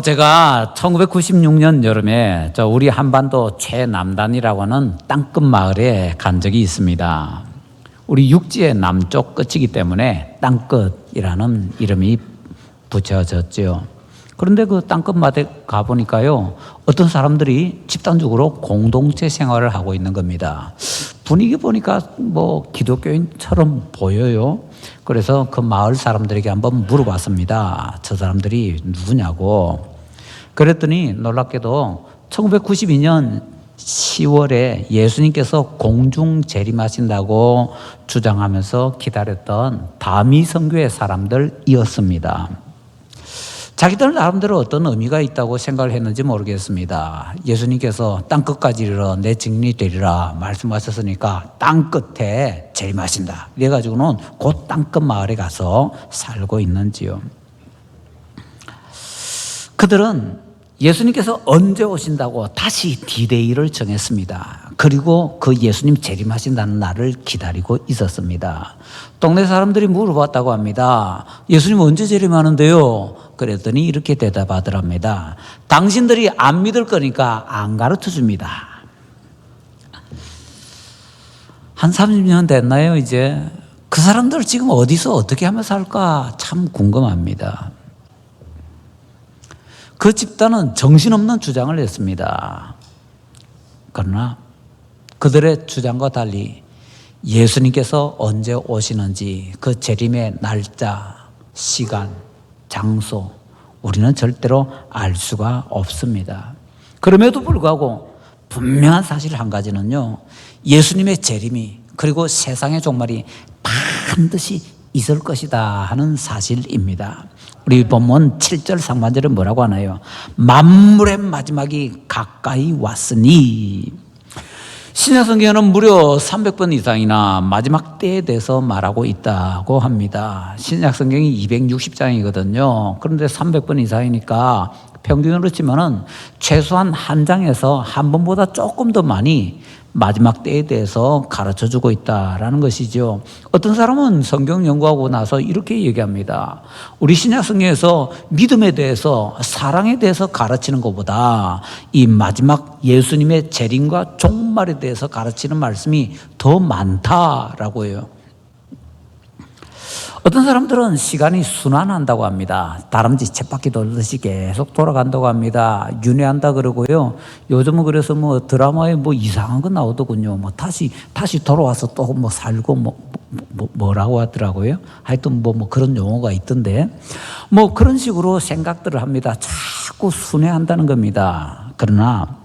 제가 1996년 여름에 우리 한반도 최남단이라고 하는 땅끝 마을에 간 적이 있습니다. 우리 육지의 남쪽 끝이기 때문에 땅끝이라는 이름이 붙여졌죠. 그런데 그 땅끝 마을에 가보니까요, 어떤 사람들이 집단적으로 공동체 생활을 하고 있는 겁니다. 분위기 보니까 기독교인처럼 보여요. 그래서 그 마을 사람들에게 한번 물어봤습니다. 저 사람들이 누구냐고. 그랬더니 놀랍게도 1992년 10월에 예수님께서 공중 재림하신다고 주장하면서 기다렸던 다미성교의 사람들이었습니다. 자기들 나름대로 어떤 의미가 있다고 생각을 했는지 모르겠습니다. 예수님께서 땅끝까지 이르러 내 증인이 되리라 말씀하셨으니까 땅끝에 재림하신다. 이래가지고는 곧 땅끝 마을에 가서 살고 있는지요. 그들은 예수님께서 언제 오신다고 다시 디데이를 정했습니다. 그리고 그 예수님 재림하신다는 날을 기다리고 있었습니다. 동네 사람들이 물어봤다고 합니다. 예수님 언제 재림하는데요? 그랬더니 이렇게 대답하더랍니다. 당신들이 안 믿을 거니까 안 가르쳐 줍니다. 한 30년 됐나요, 이제? 그 사람들 지금 어디서 어떻게 하며 살까 참 궁금합니다. 그 집단은 정신없는 주장을 했습니다. 그러나 그들의 주장과 달리 예수님께서 언제 오시는지 그 재림의 날짜, 시간, 장소 우리는 절대로 알 수가 없습니다. 그럼에도 불구하고 분명한 사실 한 가지는요, 예수님의 재림이 그리고 세상의 종말이 반드시 있을 것이다 하는 사실입니다. 우리 본문 7절 상반절에 뭐라고 하나요? 만물의 마지막이 가까이 왔으니. 신약 성경에는 무려 300번 이상이나 마지막 때에 대해서 말하고 있다고 합니다. 신약 성경이 260장이거든요. 그런데 300번 이상이니까 평균으로 치면은 최소한 한 장에서 한 번보다 조금 더 많이 마지막 때에 대해서 가르쳐주고 있다라는 것이죠. 어떤 사람은 성경 연구하고 나서 이렇게 얘기합니다. 우리 신약 성경에서 믿음에 대해서, 사랑에 대해서 가르치는 것보다 이 마지막 예수님의 재림과 종말에 대해서 가르치는 말씀이 더 많다라고 해요. 어떤 사람들은 시간이 순환한다고 합니다. 다람쥐 쳇바퀴 돌듯이 계속 돌아간다고 합니다. 윤회한다 그러고요. 요즘은 그래서 드라마에 이상한 거 나오더군요. 다시 돌아와서 또 살고 뭐라고 하더라고요. 하여튼 그런 용어가 있던데. 그런 식으로 생각들을 합니다. 자꾸 순회한다는 겁니다. 그러나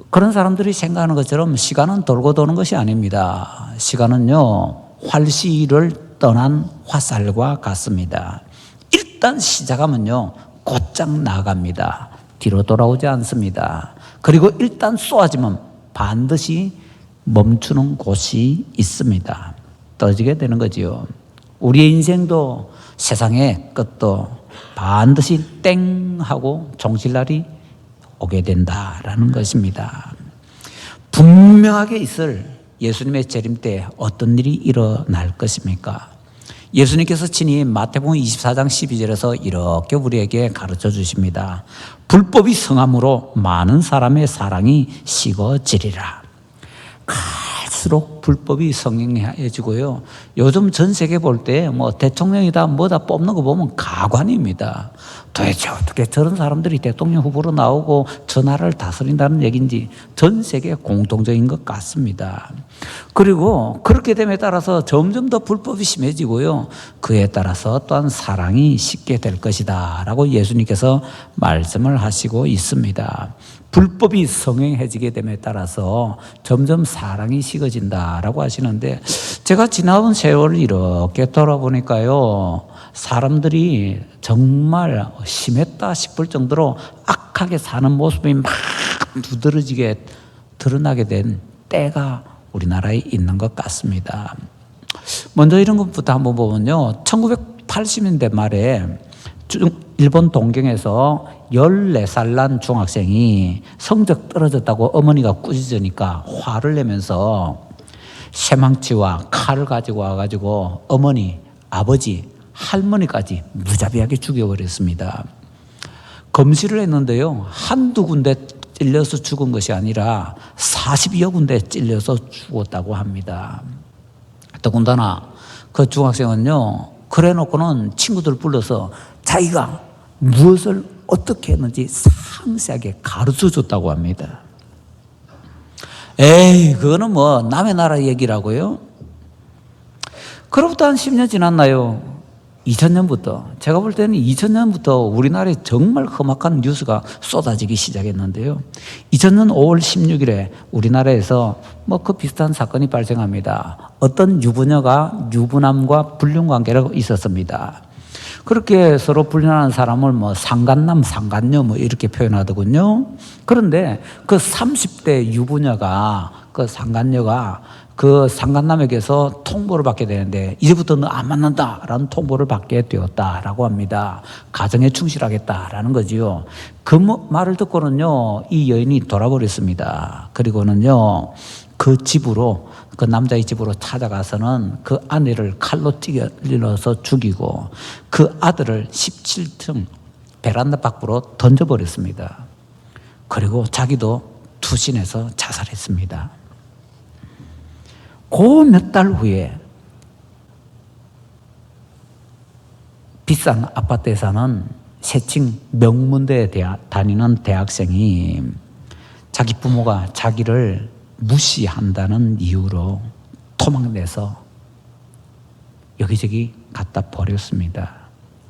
그런 사람들이 생각하는 것처럼 시간은 돌고 도는 것이 아닙니다. 시간은요, 활시를 떠난 화살과 같습니다. 일단 시작하면요, 곧장 나갑니다. 뒤로 돌아오지 않습니다. 그리고 일단 쏘아지면 반드시 멈추는 곳이 있습니다. 떨어지게 되는 거지요. 우리의 인생도 세상의 끝도 반드시 땡 하고 종실날이 오게 된다라는 것입니다. 분명하게 있을 예수님의 재림 때 어떤 일이 일어날 것입니까? 예수님께서 친히 마태복음 24장 12절에서 이렇게 우리에게 가르쳐 주십니다. 불법이 성함으로 많은 사람의 사랑이 식어지리라. 갈수록 불법이 성행해지고요. 요즘 전 세계 볼 때 대통령이다 뭐다 뽑는 거 보면 가관입니다. 도대체 어떻게 저런 사람들이 대통령 후보로 나오고 저 나라를 다스린다는 얘기인지 전 세계 공통적인 것 같습니다. 그리고 그렇게 됨에 따라서 점점 더 불법이 심해지고요. 그에 따라서 또한 사랑이 식게 될 것이다 라고 예수님께서 말씀을 하시고 있습니다. 불법이 성행해지게 됨에 따라서 점점 사랑이 식어진다라고 하시는데, 제가 지나온 세월을 이렇게 돌아보니까요, 사람들이 정말 심했다 싶을 정도로 악하게 사는 모습이 막 두드러지게 드러나게 된 때가 우리나라에 있는 것 같습니다. 먼저 이런 것부터 한번 보면요, 1980년대 말에 일본 동경에서 14살 난 중학생이 성적 떨어졌다고 어머니가 꾸짖으니까 화를 내면서 쇠망치와 칼을 가지고 와가지고 어머니, 아버지, 할머니까지 무자비하게 죽여버렸습니다. 검시를 했는데요. 한두 군데 찔려서 죽은 것이 아니라 40여 군데 찔려서 죽었다고 합니다. 더군다나 그 중학생은요, 그래 놓고는 친구들 불러서 자기가 무엇을 어떻게 했는지 상세하게 가르쳐 줬다고 합니다. 에이, 그거는 뭐 남의 나라 얘기라고요? 그로부터 한 10년 지났나요? 2000년부터, 제가 볼 때는 2000년부터 우리나라에 정말 험악한 뉴스가 쏟아지기 시작했는데요. 2000년 5월 16일에 우리나라에서 뭐 그 비슷한 사건이 발생합니다. 어떤 유부녀가 유부남과 불륜관계가 있었습니다. 그렇게 서로 불륜하는 사람을 뭐 상간남, 상간녀 뭐 이렇게 표현하더군요. 그런데 그 30대 유부녀가, 그 상간녀가 그 상간남에게서 통보를 받게 되는데, 이제부터 너 안 만난다라는 통보를 받게 되었다라고 합니다. 가정에 충실하겠다라는 거지요. 그 말을 듣고는요, 이 여인이 돌아버렸습니다. 그리고는요, 그 집으로, 그 남자의 집으로 찾아가서는 그 아내를 칼로 찔러서 죽이고 그 아들을 17층 베란다 밖으로 던져버렸습니다. 그리고 자기도 투신해서 자살했습니다. 그 몇 달 후에 비싼 아파트에 사는 새칭 명문대에 다니는 대학생이 자기 부모가 자기를 무시한다는 이유로 토막내서 여기저기 갖다 버렸습니다.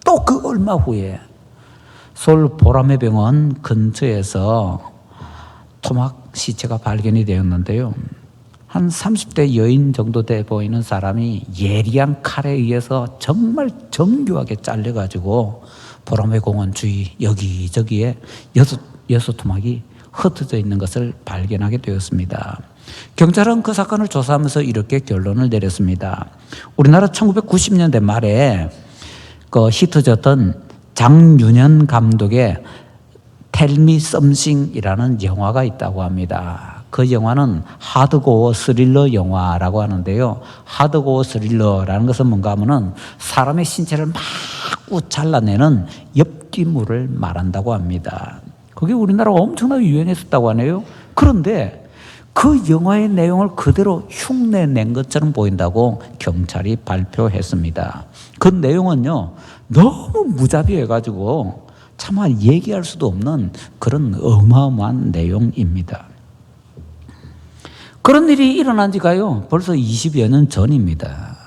또 그 얼마 후에 서울 보라매병원 근처에서 토막 시체가 발견이 되었는데요. 한 30대 여인 정도 돼 보이는 사람이 예리한 칼에 의해서 정말 정교하게 잘려가지고 보라매공원 주위 여기저기에 여섯 토막이 흩어져 있는 것을 발견하게 되었습니다. 경찰은 그 사건을 조사하면서 이렇게 결론을 내렸습니다. 우리나라 1990년대 말에 그 히트졌던 장윤현 감독의 Tell Me Something이라는 영화가 있다고 합니다. 그 영화는 하드코어 스릴러 영화라고 하는데요. 하드코어 스릴러라는 것은 뭔가 하면은 사람의 신체를 막 잘라내는 엽기물을 말한다고 합니다. 그게 우리나라가 엄청나게 유행했었다고 하네요. 그런데 그 영화의 내용을 그대로 흉내낸 것처럼 보인다고 경찰이 발표했습니다. 그 내용은요, 너무 무자비해가지고 차마 얘기할 수도 없는 그런 어마어마한 내용입니다. 그런 일이 일어난 지가요, 벌써 20여 년 전입니다.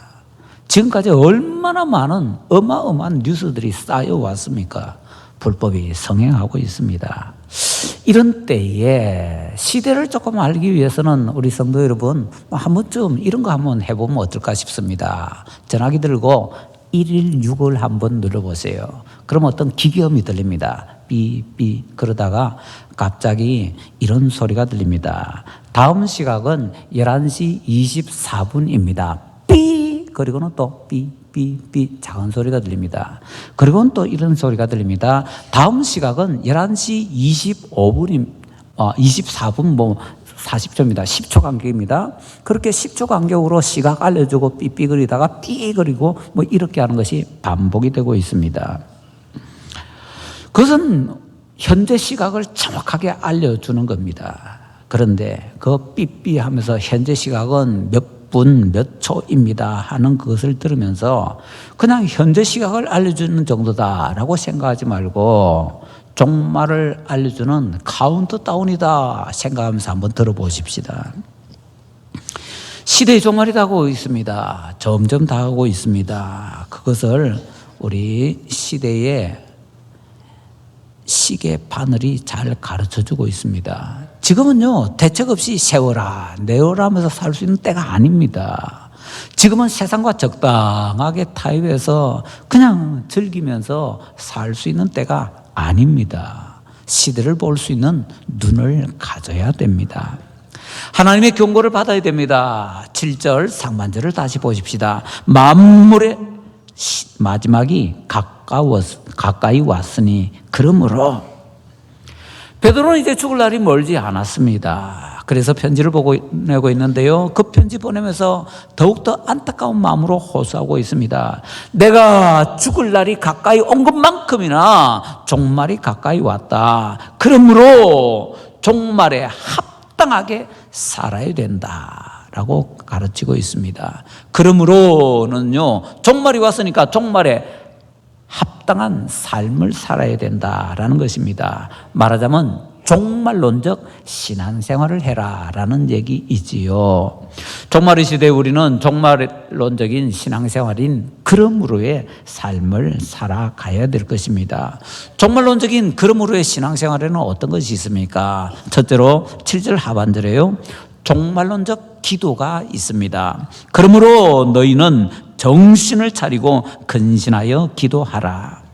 지금까지 얼마나 많은 어마어마한 뉴스들이 쌓여왔습니까? 불법이 성행하고 있습니다. 이런 때에 시대를 조금 알기 위해서는 우리 성도 여러분, 한 번쯤 이런 거 한번 해보면 어떨까 싶습니다. 전화기 들고 116을 한번 눌러보세요. 그럼 어떤 기계음이 들립니다. 삐삐. 그러다가 갑자기 이런 소리가 들립니다. 다음 시각은 11시 24분입니다. 삐. 그리고는 또 삐. 삐삐 작은 소리가 들립니다. 그리고는 또 이런 소리가 들립니다. 다음 시각은 11시 24분 뭐 40초입니다. 10초 간격입니다. 그렇게 10초 간격으로 시각 알려주고 삐삐거리다가 삐거리고 뭐 이렇게 하는 것이 반복이 되고 있습니다. 그것은 현재 시각을 정확하게 알려주는 겁니다. 그런데 그 삐삐하면서 현재 시각은 몇 분, 몇 초입니다 하는 것을 들으면서 그냥 현재 시각을 알려주는 정도다라고 생각하지 말고 종말을 알려주는 카운트다운이다 생각하면서 한번 들어보십시다. 시대의 종말이 다가오고 있습니다. 점점 다가오고 있습니다. 그것을 우리 시대의 시계 바늘이 잘 가르쳐주고 있습니다. 지금은요, 대책 없이 세워라 내어라 하면서 살 수 있는 때가 아닙니다. 지금은 세상과 적당하게 타협해서 그냥 즐기면서 살 수 있는 때가 아닙니다. 시대를 볼 수 있는 눈을 가져야 됩니다. 하나님의 경고를 받아야 됩니다. 7절 상반절을 다시 보십시다. 만물의 마지막이 가까이 왔으니 그러므로 베드로는 이제 죽을 날이 멀지 않았습니다. 그래서 편지를 보내고 있는데요. 그 편지 보내면서 더욱더 안타까운 마음으로 호소하고 있습니다. 내가 죽을 날이 가까이 온 것만큼이나 종말이 가까이 왔다. 그러므로 종말에 합당하게 살아야 된다라고 가르치고 있습니다. 그러므로는요, 종말이 왔으니까 종말에 합당한 삶을 살아야 된다라는 것입니다. 말하자면 종말론적 신앙생활을 해라라는 얘기이지요. 종말의 시대에 우리는 종말론적인 신앙생활인 그러므로의 삶을 살아가야 될 것입니다. 종말론적인 그러므로의 신앙생활에는 어떤 것이 있습니까? 첫째로 7절 하반절에요, 종말론적 기도가 있습니다. 그러므로 너희는 정신을 차리고 근신하여 기도하라.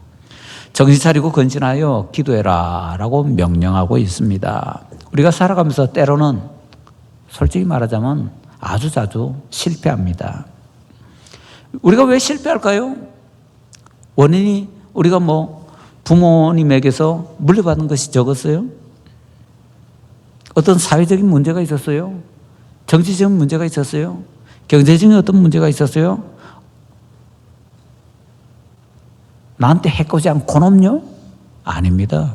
정신 차리고 근신하여 기도해라 라고 명령하고 있습니다. 우리가 살아가면서 때로는 솔직히 말하자면 아주 자주 실패합니다. 우리가 왜 실패할까요? 원인이 우리가 부모님에게서 물려받은 것이 적었어요? 어떤 사회적인 문제가 있었어요? 정치적인 문제가 있었어요? 경제적인 어떤 문제가 있었어요? 나한테 해코지 않고 놈요? 아닙니다.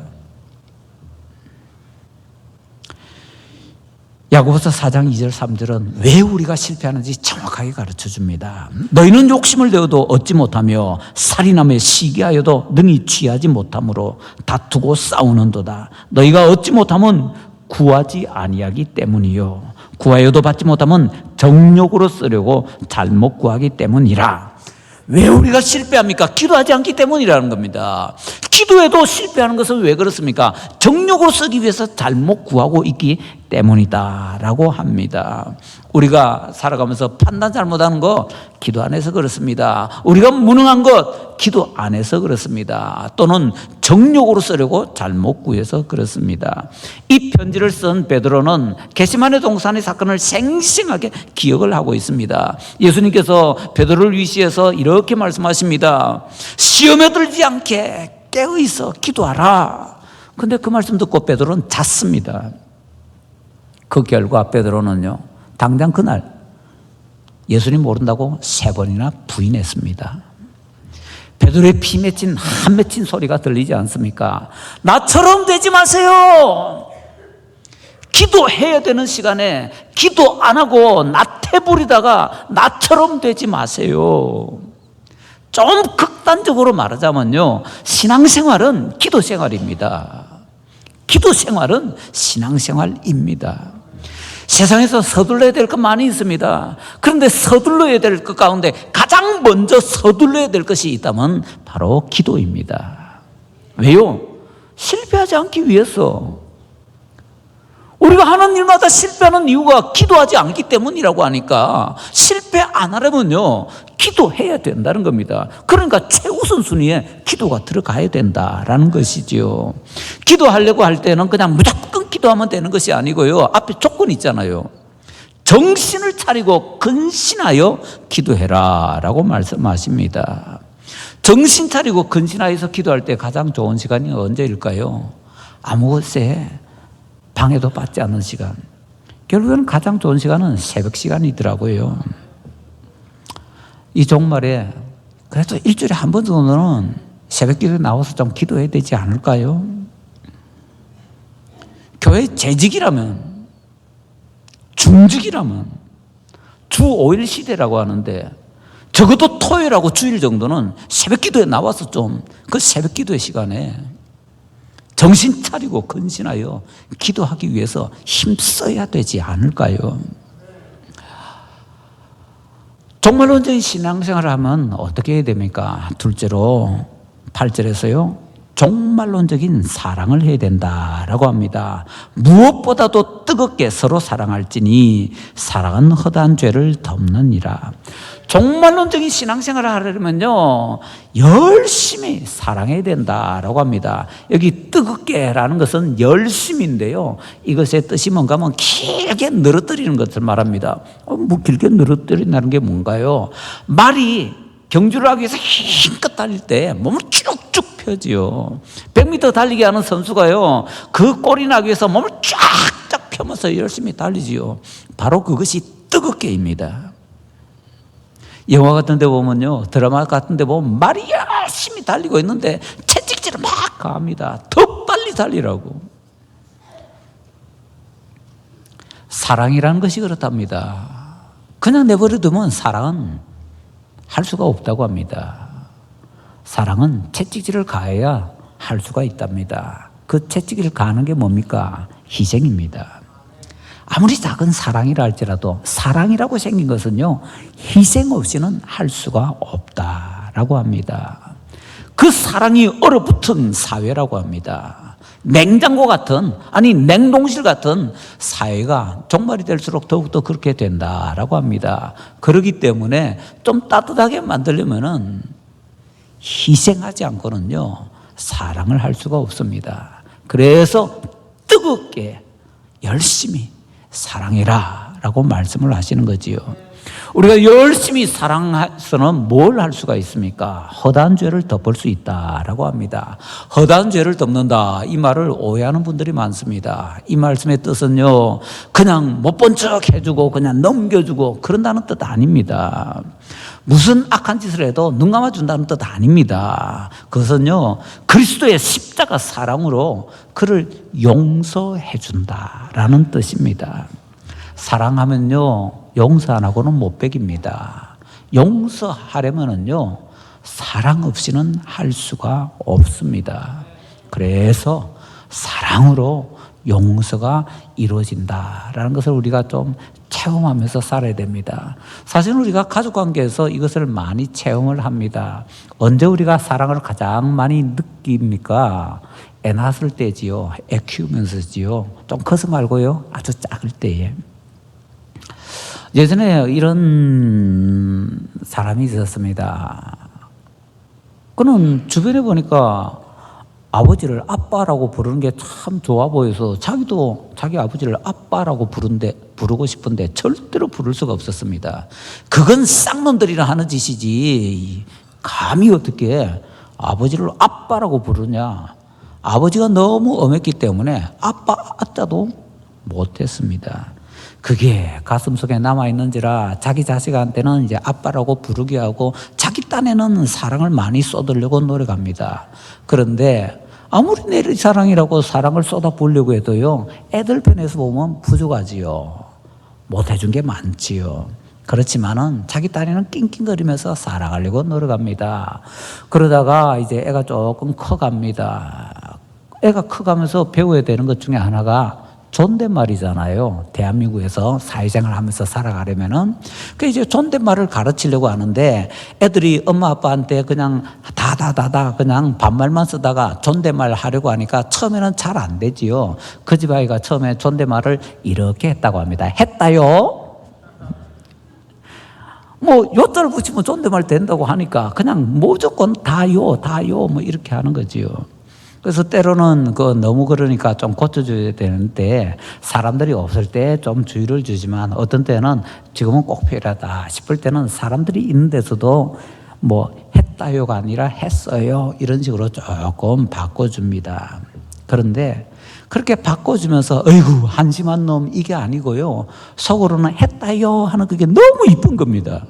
야고보서 4장 2절 3절은 왜 우리가 실패하는지 정확하게 가르쳐 줍니다. 너희는 욕심을 내어도 얻지 못하며 살인함에 시기하여도 능히 취하지 못함으로 다투고 싸우는도다. 너희가 얻지 못하면 구하지 아니하기 때문이요, 구하여도 받지 못하면 정욕으로 쓰려고 잘못 구하기 때문이라. 왜 우리가 실패합니까? 기도하지 않기 때문이라는 겁니다. 기도해도 실패하는 것은 왜 그렇습니까? 정욕으로 쓰기 위해서 잘못 구하고 있기 때문이다라고 합니다. 우리가 살아가면서 판단 잘못하는 거 기도 안 해서 그렇습니다. 우리가 무능한 것 기도 안 해서 그렇습니다. 또는 정욕으로 쓰려고 잘못 구해서 그렇습니다. 이 편지를 쓴 베드로는 겟세마네 동산의 사건을 생생하게 기억을 하고 있습니다. 예수님께서 베드로를 위시해서 이렇게 말씀하십니다. 시험에 들지 않게 깨어있어 기도하라. 근데 그 말씀 듣고 베드로는 잤습니다. 그 결과 베드로는요, 당장 그날 예수님 모른다고 3번이나 부인했습니다. 베드로의 피 맺힌 한 맺힌 소리가 들리지 않습니까? 나처럼 되지 마세요. 기도해야 되는 시간에 기도 안 하고 나태 부리다가 나처럼 되지 마세요. 좀 극단적으로 말하자면요, 신앙생활은 기도생활입니다. 기도생활은 신앙생활입니다. 세상에서 서둘러야 될 것 많이 있습니다. 그런데 서둘러야 될 것 가운데 가장 먼저 서둘러야 될 것이 있다면 바로 기도입니다. 왜요? 실패하지 않기 위해서. 우리가 하는 일마다 실패하는 이유가 기도하지 않기 때문이라고 하니까 실패 안 하려면요, 기도해야 된다는 겁니다. 그러니까 최우선 순위에 기도가 들어가야 된다라는 것이지요. 기도하려고 할 때는 그냥 무조건 기도하면 되는 것이 아니고요, 앞에 조건이 있잖아요. 정신을 차리고 근신하여 기도해라 라고 말씀하십니다. 정신 차리고 근신하여서 기도할 때 가장 좋은 시간이 언제일까요? 아무 것에 방해도 받지 않는 시간. 결국에는 가장 좋은 시간은 새벽 시간이더라고요. 이 종말에 그래도 일주일에 한 번 정도는 새벽 기도에 나와서 좀 기도해야 되지 않을까요? 교회 재직이라면, 중직이라면 주 5일 시대라고 하는데 적어도 토요일하고 주일 정도는 새벽 기도에 나와서 좀 그 새벽 기도의 시간에 정신 차리고 근신하여 기도하기 위해서 힘써야 되지 않을까요? 종말론적인 신앙생활을 하면 어떻게 해야 됩니까? 둘째로 8절에서요, 종말론적인 사랑을 해야 된다라고 합니다. 무엇보다도 뜨겁게 서로 사랑할지니 사랑은 허다한 죄를 덮느니라. 종말론적인 신앙생활을 하려면요, 열심히 사랑해야 된다라고 합니다. 여기 뜨겁게라는 것은 열심인데요, 이것의 뜻이 뭔가 하면 길게 늘어뜨리는 것을 말합니다. 길게 늘어뜨린다는 게 뭔가요? 말이 경주를 하기 위해서 힘껏 달릴 때 몸을 쭉쭉 펴지요. 100m 달리기 하는 선수가요, 그 꼴이 나기 위해서 몸을 쫙쫙 켜면서 열심히 달리지요. 바로 그것이 뜨겁게입니다. 영화 같은 데 보면요, 드라마 같은 데 보면 말이 열심히 달리고 있는데 채찍질을 막 가합니다. 더 빨리 달리라고. 사랑이라는 것이 그렇답니다. 그냥 내버려두면 사랑은 할 수가 없다고 합니다. 사랑은 채찍질을 가해야 할 수가 있답니다. 그 채찍질을 가하는 게 뭡니까? 희생입니다. 아무리 작은 사랑이라 할지라도 사랑이라고 생긴 것은요, 희생 없이는 할 수가 없다라고 합니다. 그 사랑이 얼어붙은 사회라고 합니다. 냉장고 같은, 아니 냉동실 같은 사회가 종말이 될수록 더욱더 그렇게 된다라고 합니다. 그렇기 때문에 좀 따뜻하게 만들려면은 희생하지 않고는요, 사랑을 할 수가 없습니다. 그래서 뜨겁게 열심히 사랑해라 라고 말씀을 하시는 거지요. 우리가 열심히 사랑해서는 뭘 할 수가 있습니까? 허다한 죄를 덮을 수 있다라고 합니다. 허다한 죄를 덮는다, 이 말을 오해하는 분들이 많습니다. 이 말씀의 뜻은요, 그냥 못 본 척 해주고 그냥 넘겨주고 그런다는 뜻 아닙니다. 무슨 악한 짓을 해도 눈 감아준다는 뜻 아닙니다. 그것은요, 그리스도의 십자가 사랑으로 그를 용서해준다라는 뜻입니다. 사랑하면요, 용서 안 하고는 못 베깁니다. 용서하려면은요, 사랑 없이는 할 수가 없습니다. 그래서 사랑으로 용서가 이루어진다라는 것을 우리가 좀 체험하면서 살아야 됩니다. 사실 우리가 가족관계에서 이것을 많이 체험을 합니다. 언제 우리가 사랑을 가장 많이 느낍니까? 애 낳았을 때지요. 애 키우면서지요. 좀 커서 말고요, 아주 작을 때에. 예전에 이런 사람이 있었습니다. 그는 주변에 보니까 아버지를 아빠라고 부르는 게 참 좋아 보여서 자기도 자기 아버지를 아빠라고 부르고 싶은데 절대로 부를 수가 없었습니다. 그건 쌍놈들이나 하는 짓이지, 감히 어떻게 아버지를 아빠라고 부르냐. 아버지가 너무 엄했기 때문에 아빠 아자도 못했습니다. 그게 가슴속에 남아있는지라 자기 자식한테는 이제 아빠라고 부르게 하고 자기 딴에는 사랑을 많이 쏟으려고 노력합니다. 그런데 아무리 내 사랑이라고 사랑을 쏟아부으려고 해도요, 애들 편에서 보면 부족하지요. 못해준 게 많지요. 그렇지만은 자기 딴에는 낑낑거리면서 사랑하려고 노력합니다. 그러다가 이제 애가 조금 커갑니다. 애가 커가면서 배워야 되는 것 중에 하나가 존댓말이잖아요. 대한민국에서 사회생활 하면서 살아가려면은. 그 이제 존댓말을 가르치려고 하는데 애들이 엄마 아빠한테 그냥 다다다다 그냥 반말만 쓰다가 존댓말 하려고 하니까 처음에는 잘 안 되지요. 그 집 아이가 처음에 존댓말을 이렇게 했다고 합니다. 했다요? 뭐 요자를 붙이면 존댓말 된다고 하니까 그냥 무조건 다요 뭐 이렇게 하는 거지요. 그래서 때로는 너무 그러니까 좀 고쳐줘야 되는데 사람들이 없을 때 좀 주의를 주지만 어떤 때는 지금은 꼭 필요하다 싶을 때는 사람들이 있는 데서도 뭐 했다요가 아니라 했어요 이런 식으로 조금 바꿔줍니다. 그런데 그렇게 바꿔주면서 어이구 한심한 놈 이게 아니고요, 속으로는 했다요 하는 그게 너무 이쁜 겁니다.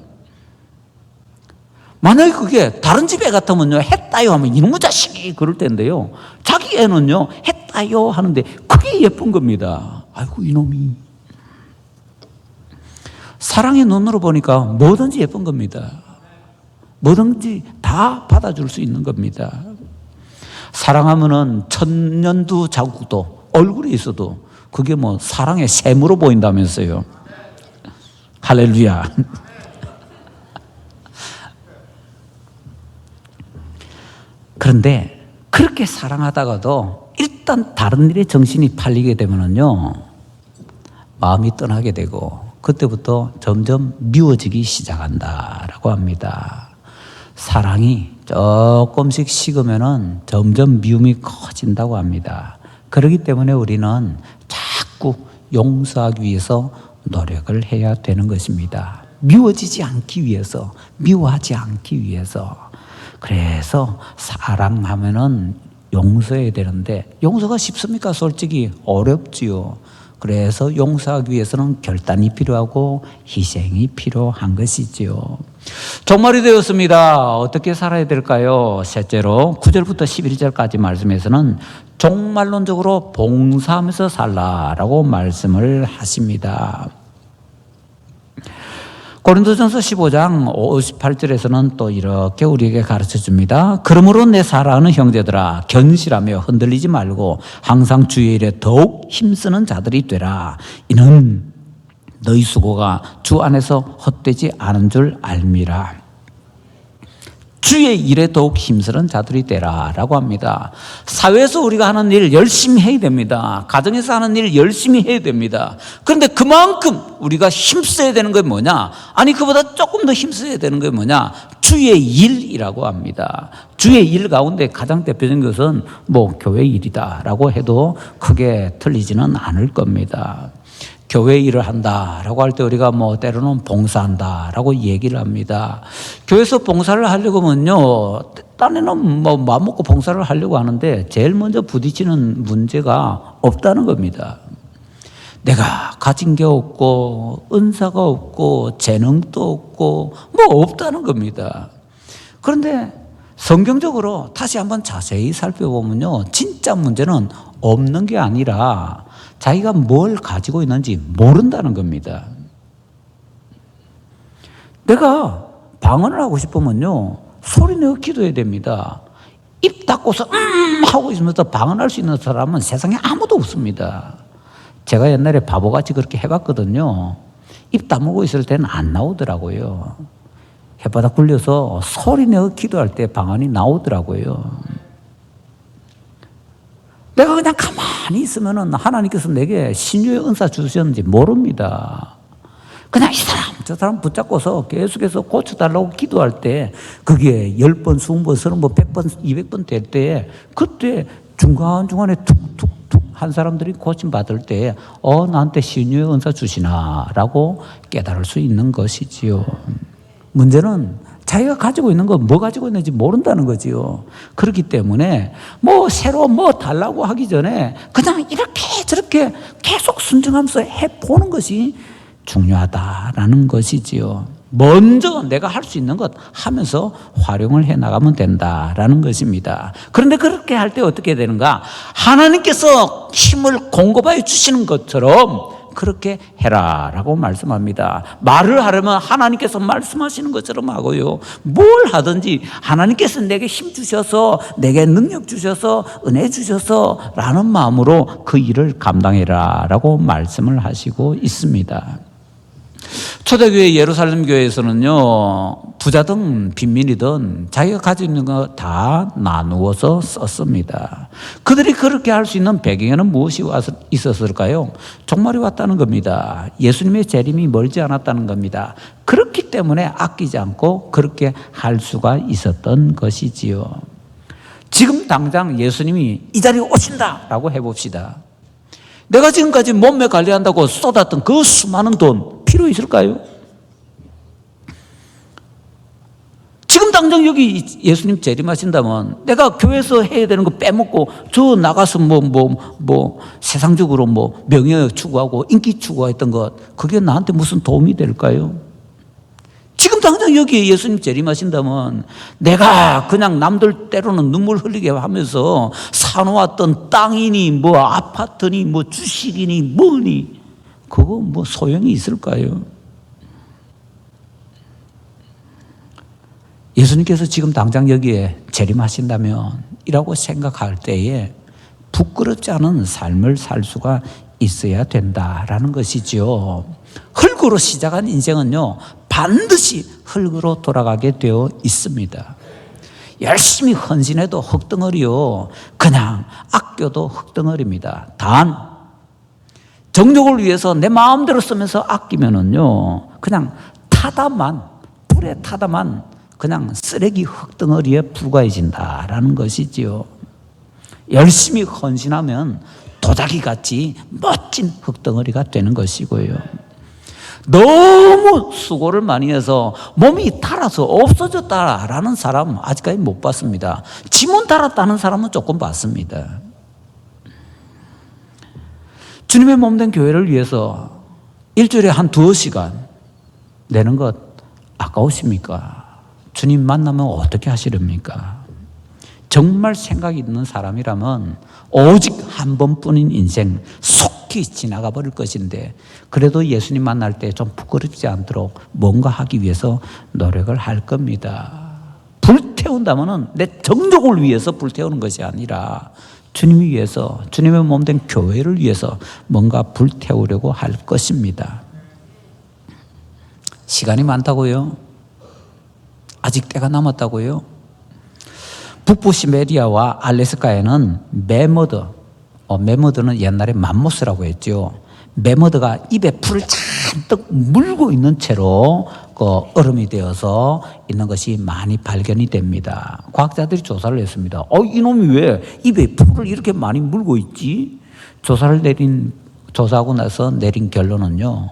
만약에 그게 다른 집 애 같으면요, 했다요 하면 이놈의 자식이 그럴 텐데요, 자기 애는요 했다요 하는데 그게 예쁜 겁니다. 아이고 이놈이. 사랑의 눈으로 보니까 뭐든지 예쁜 겁니다. 뭐든지 다 받아줄 수 있는 겁니다. 사랑하면은 천년두 자국도 얼굴에 있어도 그게 뭐 사랑의 샘으로 보인다면서요. 할렐루야. 그런데 그렇게 사랑하다가도 일단 다른 일에 정신이 팔리게 되면은요, 마음이 떠나게 되고 그때부터 점점 미워지기 시작한다라고 합니다. 사랑이 조금씩 식으면은 점점 미움이 커진다고 합니다. 그렇기 때문에 우리는 자꾸 용서하기 위해서 노력을 해야 되는 것입니다. 미워지지 않기 위해서, 미워하지 않기 위해서. 그래서 사랑하면은 용서해야 되는데 용서가 쉽습니까? 솔직히 어렵지요. 그래서 용서하기 위해서는 결단이 필요하고 희생이 필요한 것이지요. 종말이 되었습니다. 어떻게 살아야 될까요? 셋째로 9절부터 11절까지 말씀에서는 종말론적으로 봉사하면서 살라라고 말씀을 하십니다. 고린도전서 15장 58절에서는 또 이렇게 우리에게 가르쳐 줍니다. 그러므로 내 사랑하는 형제들아, 견실하며 흔들리지 말고 항상 주의 일에 더욱 힘쓰는 자들이 되라. 이는 너희 수고가 주 안에서 헛되지 않은 줄 알미라. 주의 일에 더욱 힘쓰는 자들이 되라 라고 합니다. 사회에서 우리가 하는 일 열심히 해야 됩니다. 가정에서 하는 일 열심히 해야 됩니다. 그런데 그만큼 우리가 힘써야 되는 게 뭐냐? 아니, 그보다 조금 더 힘써야 되는 게 뭐냐? 주의 일이라고 합니다. 주의 일 가운데 가장 대표적인 것은 교회 일이다 라고 해도 크게 틀리지는 않을 겁니다. 교회 일을 한다라고 할 때 우리가 때로는 봉사한다라고 얘기를 합니다. 교회에서 봉사를 하려고 하면요, 딴에는 마음 먹고 봉사를 하려고 하는데 제일 먼저 부딪히는 문제가 없다는 겁니다. 내가 가진 게 없고 은사가 없고 재능도 없고 없다는 겁니다. 그런데 성경적으로 다시 한번 자세히 살펴보면요, 진짜 문제는 없는 게 아니라 자기가 뭘 가지고 있는지 모른다는 겁니다. 내가 방언을 하고 싶으면요, 소리내어 기도해야 됩니다. 입 닫고서 하고 있으면서 방언할 수 있는 사람은 세상에 아무도 없습니다. 제가 옛날에 바보같이 그렇게 해봤거든요. 입 다물고 있을 때는 안 나오더라고요. 혓바닥 굴려서 소리내어 기도할 때 방언이 나오더라고요. 내가 그냥 가만히 있으면은 하나님께서 내게 신유의 은사 주셨는지 모릅니다. 그냥 이 사람 저 사람 붙잡고서 계속해서 고쳐달라고 기도할 때 그게 10번, 20번, 30번, 100번, 200번 될 때 그때 중간중간에 툭툭툭 한 사람들이 고침받을 때 나한테 신유의 은사 주시나 라고 깨달을 수 있는 것이지요. 문제는 자기가 가지고 있는 거 뭐 가지고 있는지 모른다는 거지요. 그렇기 때문에 새로 달라고 하기 전에 그냥 이렇게 저렇게 계속 순종하면서 해보는 것이 중요하다라는 것이지요. 먼저 내가 할 수 있는 것 하면서 활용을 해나가면 된다라는 것입니다. 그런데 그렇게 할 때 어떻게 되는가? 하나님께서 힘을 공급하여 주시는 것처럼 그렇게 해라라고 말씀합니다. 말을 하려면 하나님께서 말씀하시는 것처럼 하고요. 뭘 하든지 하나님께서 내게 힘 주셔서 내게 능력 주셔서 은혜 주셔서 라는 마음으로 그 일을 감당해라라고 말씀을 하시고 있습니다. 초대교회 예루살렘 교회에서는요, 부자든 빈민이든 자기가 가지고 있는 거 다 나누어서 썼습니다. 그들이 그렇게 할 수 있는 배경에는 무엇이 있었을까요? 종말이 왔다는 겁니다. 예수님의 재림이 멀지 않았다는 겁니다. 그렇기 때문에 아끼지 않고 그렇게 할 수가 있었던 것이지요. 지금 당장 예수님이 이 자리에 오신다라고 해봅시다. 내가 지금까지 몸매 관리한다고 쏟았던 그 수많은 돈 필요 있을까요? 지금 당장 여기 예수님 재림하신다면 내가 교회에서 해야 되는 거 빼먹고 저 나가서 세상적으로 명예 추구하고 인기 추구했던 것 그게 나한테 무슨 도움이 될까요? 지금 당장 여기 예수님 재림하신다면 내가 그냥 남들 때로는 눈물 흘리게 하면서 사놓았던 땅이니 아파트니 주식이니 뭐니 그거 소용이 있을까요? 예수님께서 지금 당장 여기에 재림하신다면 이라고 생각할 때에 부끄럽지 않은 삶을 살 수가 있어야 된다라는 것이죠. 흙으로 시작한 인생은요, 반드시 흙으로 돌아가게 되어 있습니다. 열심히 헌신해도 흙덩어리요, 그냥 아껴도 흙덩어리입니다. 단 정욕을 위해서 내 마음대로 쓰면서 아끼면은요, 그냥 불에 타다만 그냥 쓰레기 흙덩어리에 불과해진다라는 것이지요. 열심히 헌신하면 도자기같이 멋진 흙덩어리가 되는 것이고요. 너무 수고를 많이 해서 몸이 닳아서 없어졌다라는 사람은 아직까지 못 봤습니다. 지문 닳았다는 사람은 조금 봤습니다. 주님의 몸된 교회를 위해서 일주일에 한 2시간 내는 것 아까우십니까? 주님 만나면 어떻게 하시렵니까? 정말 생각이 있는 사람이라면 오직 한 번뿐인 인생 속히 지나가 버릴 것인데 그래도 예수님 만날 때 좀 부끄럽지 않도록 뭔가 하기 위해서 노력을 할 겁니다. 불태운다면 내 정족을 위해서 불태우는 것이 아니라 주님을 위해서, 주님의 몸된 교회를 위해서 뭔가 불태우려고 할 것입니다. 시간이 많다고요? 아직 때가 남았다고요? 북부 시베리아와 알래스카에는 매머드는 옛날에 맘모스라고 했죠. 매머드가 입에 풀을 잔뜩 물고 있는 채로 얼음이 되어서 있는 것이 많이 발견이 됩니다. 과학자들이 조사를 했습니다. 이놈이 왜 입에 풀을 이렇게 많이 물고 있지? 조사하고 나서 내린 결론은요,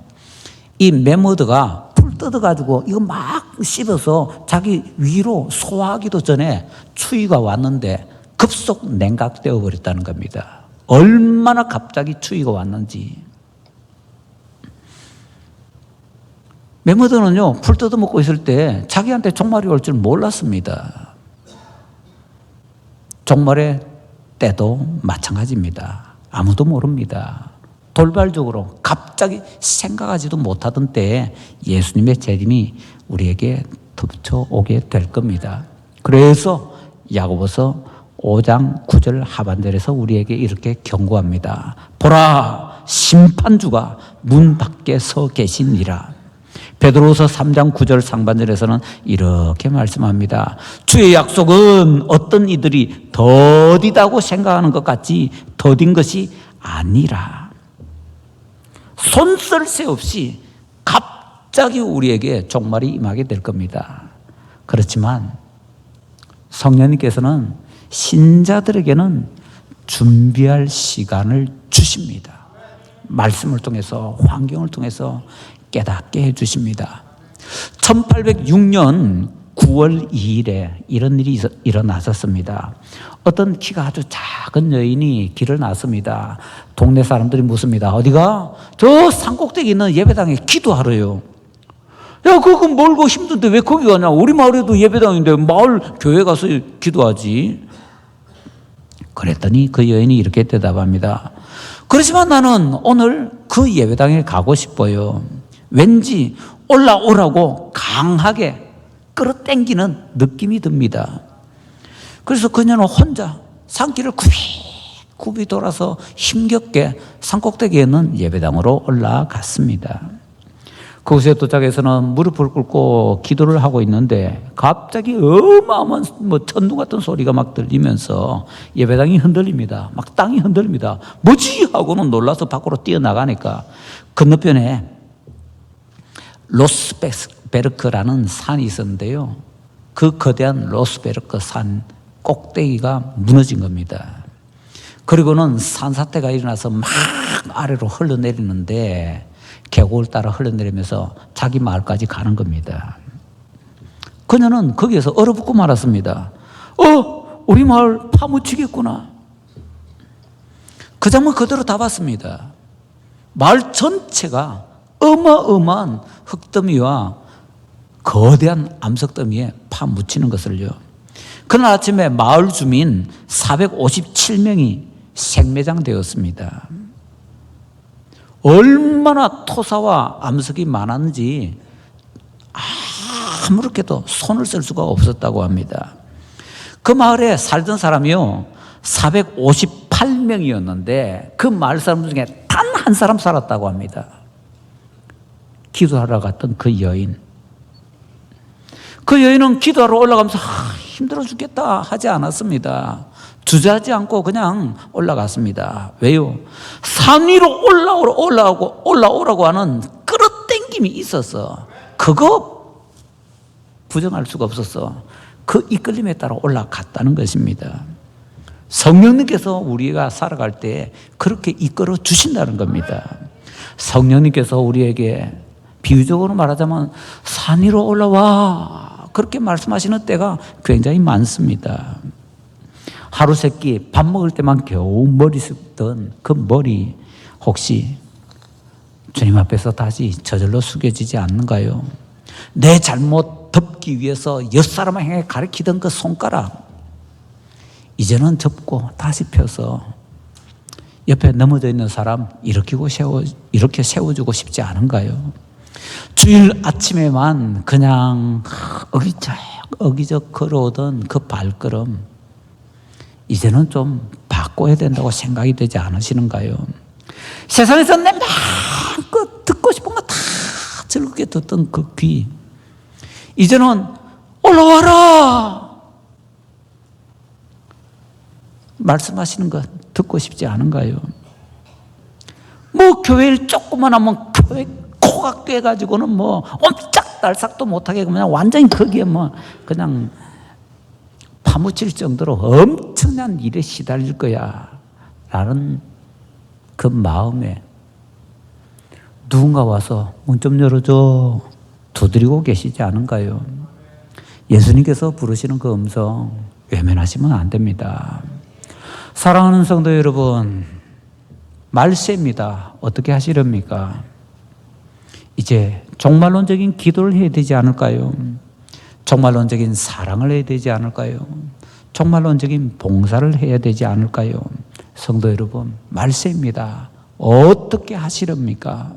이 매머드가 풀 뜯어가지고 이거 막 씹어서 자기 위로 소화하기도 전에 추위가 왔는데 급속 냉각되어 버렸다는 겁니다. 얼마나 갑자기 추위가 왔는지. 매머드는요, 풀 뜯어 먹고 있을 때 자기한테 종말이 올 줄 몰랐습니다. 종말의 때도 마찬가지입니다. 아무도 모릅니다. 돌발적으로 갑자기 생각하지도 못하던 때에 예수님의 재림이 우리에게 덮쳐오게 될 겁니다. 그래서 야고보서 5장 9절 하반절에서 우리에게 이렇게 경고합니다. 보라, 심판주가 문 밖에 서 계시니라. 베드로후서 3장 9절 상반절에서는 이렇게 말씀합니다. 주의 약속은 어떤 이들이 더디다고 생각하는 것 같이 더딘 것이 아니라 손 쓸 새 없이 갑자기 우리에게 종말이 임하게 될 겁니다. 그렇지만 성령님께서는 신자들에게는 준비할 시간을 주십니다. 말씀을 통해서, 환경을 통해서 깨닫게 해주십니다. 1806년 9월 2일에 이런 일이 일어났었습니다. 어떤 키가 아주 작은 여인이 길을 났습니다. 동네 사람들이 묻습니다. 어디가? 저 산꼭대기 있는 예배당에 기도하러요. 야, 그거 멀고 힘든데 왜 거기 가냐? 우리 마을에도 예배당인데 마을 교회 가서 기도하지. 그랬더니 그 여인이 이렇게 대답합니다. 그렇지만 나는 오늘 그 예배당에 가고 싶어요. 왠지 올라오라고 강하게 끌어당기는 느낌이 듭니다. 그래서 그녀는 혼자 산길을 굽이 돌아서 힘겹게 산꼭대기에 있는 예배당으로 올라갔습니다. 그곳에 도착해서는 무릎을 꿇고 기도를 하고 있는데 갑자기 어마어마한 천둥 같은 소리가 막 들리면서 예배당이 흔들립니다. 막 땅이 흔들립니다. 뭐지? 하고는 놀라서 밖으로 뛰어나가니까 건너편에 로스베르크라는 산이 있었는데요. 그 거대한 로스베르크 산 꼭대기가 무너진 겁니다. 그리고는 산사태가 일어나서 막 아래로 흘러내리는데 계곡을 따라 흘러내리면서 자기 마을까지 가는 겁니다. 그녀는 거기에서 얼어붙고 말았습니다. 우리 마을 파묻히겠구나. 그 장면 그대로 다 봤습니다. 마을 전체가 어마어마한 흙더미와 거대한 암석더미에 파묻히는 것을요. 그날 아침에 마을 주민 457명이 생매장되었습니다. 얼마나 토사와 암석이 많았는지 아무렇게도 손을 쓸 수가 없었다고 합니다. 그 마을에 살던 사람이요 458명이었는데 그 마을 사람 중에 단 한 사람 살았다고 합니다. 기도하러 갔던 그 여인. 그 여인은 기도하러 올라가면서 힘들어 죽겠다 하지 않았습니다. 주저하지 않고 그냥 올라갔습니다. 왜요? 산 위로 올라오라고 하는 끌어당김이 있어서 그거 부정할 수가 없어서 그 이끌림에 따라 올라갔다는 것입니다. 성령님께서 우리가 살아갈 때 그렇게 이끌어 주신다는 겁니다. 성령님께서 우리에게 비유적으로 말하자면 산 위로 올라와 그렇게 말씀하시는 때가 굉장히 많습니다. 하루 세끼 밥 먹을 때만 겨우 머리 습던 그 머리 혹시 주님 앞에서 다시 저절로 숙여지지 않는가요? 내 잘못 덮기 위해서 옆사람을 향해 가리키던 그 손가락 이제는 접고 다시 펴서 옆에 넘어져 있는 사람 이렇게 세워주고 싶지 않은가요? 주일 아침에만 그냥 어기적 걸어오던 그 발걸음 이제는 좀 바꿔야 된다고 생각이 되지 않으시는가요? 세상에서 내 마음껏 듣고 싶은 거 다 즐겁게 듣던 그 귀 이제는 올라와라 말씀하시는 거 듣고 싶지 않은가요? 뭐 교회를 조금만 하면 교회 코가 꿰가지고는 뭐 옴짝달싹도 못하게 그냥 완전히 거기에 뭐 그냥 파묻힐 정도로 엄청난 일에 시달릴 거야 라는 그 마음에 누군가 와서 문 좀 열어줘 두드리고 계시지 않은가요? 예수님께서 부르시는 그 음성 외면하시면 안 됩니다. 사랑하는 성도 여러분, 말세입니다. 어떻게 하시렵니까? 이제 종말론적인 기도를 해야 되지 않을까요? 종말론적인 사랑을 해야 되지 않을까요? 종말론적인 봉사를 해야 되지 않을까요? 성도 여러분, 말세입니다. 어떻게 하시렵니까?